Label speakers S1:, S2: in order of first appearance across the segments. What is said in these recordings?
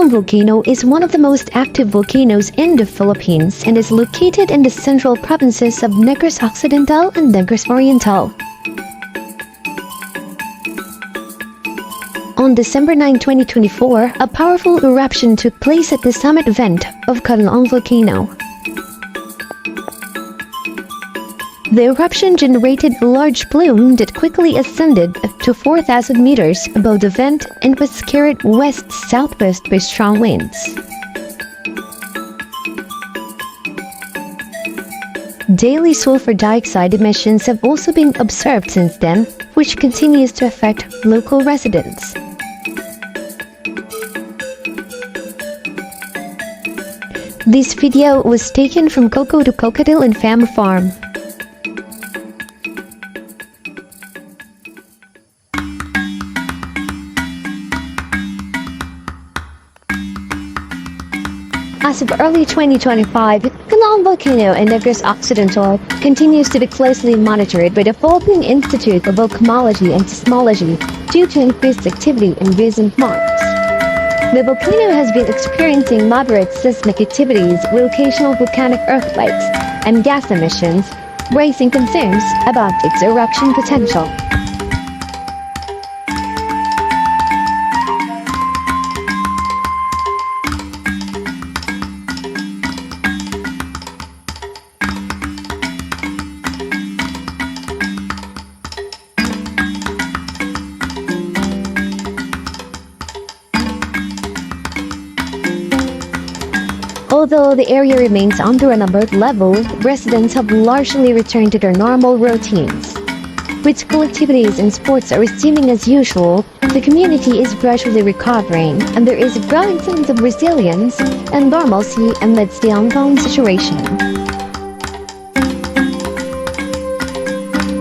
S1: Kanlaon Volcano is one of the most active volcanoes in the Philippines and is located in the central provinces of Negros Occidental and Negros Oriental. On December 9, 2024, a powerful eruption took place at the summit vent of Kanlaon Volcano. The eruption generated a large plume that quickly ascended to 4,000 meters above the vent and was carried west-southwest by strong winds. Daily sulfur dioxide emissions have also been observed since then, which continues to affect local residents. This video was taken from Koko to Cockatiel and Fam Farm. As of early 2025, Kanlaon Volcano in Negros Occidental continues to be closely monitored by the Philippine Institute of Volcanology and Seismology due to increased activity in recent months. The volcano has been experiencing moderate seismic activities with occasional volcanic earthquakes and gas emissions, raising concerns about its eruption potential. Although the area remains under an alert level, residents have largely returned to their normal routines. With school activities and sports are resuming as usual, the community is gradually recovering, and there is a growing sense of resilience and normalcy amidst the ongoing situation.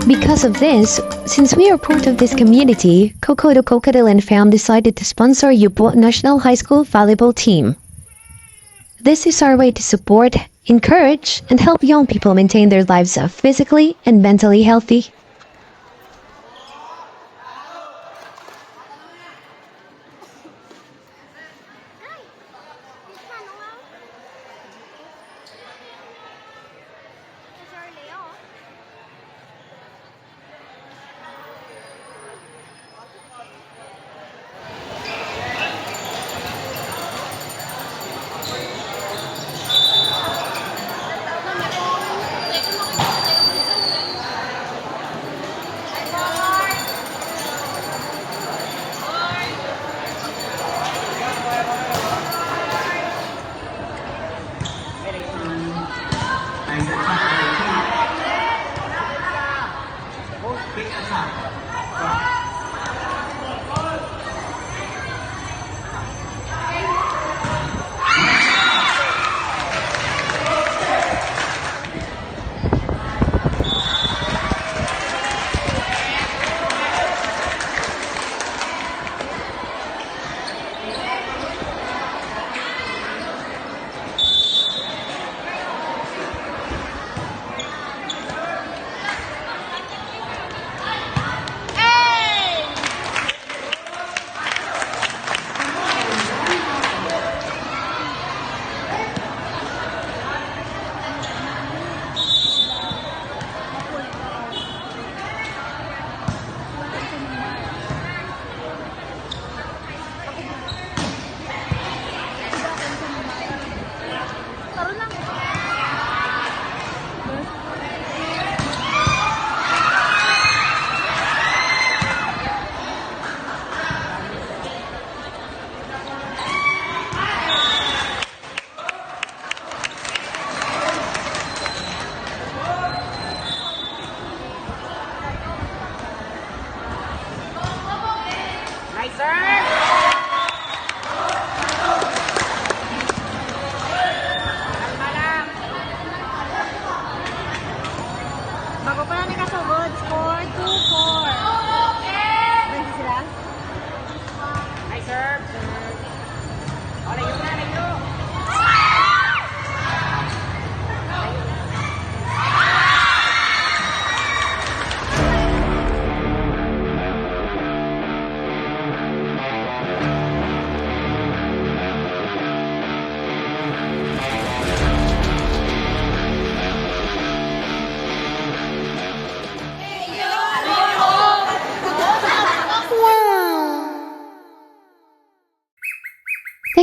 S1: Because of this, since we are part of this community, Koko to Cockatiel and Fam decided to sponsor Yupo National High School volleyball team. This is our way to support, encourage, and help young people maintain their lives physically and mentally healthy.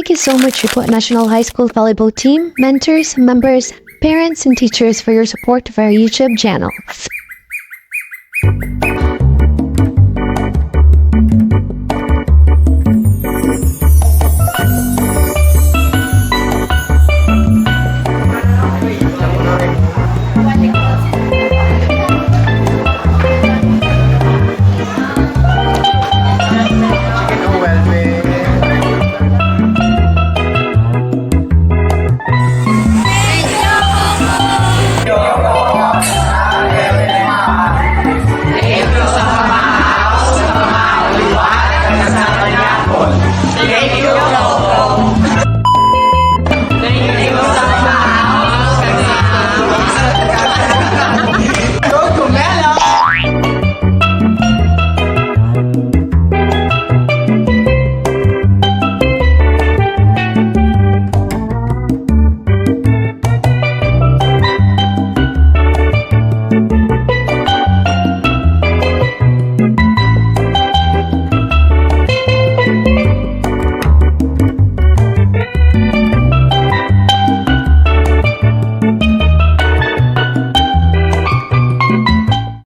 S1: Thank you so much, Report National High School Volleyball Team, mentors, members, parents, and teachers for your support of our YouTube channel.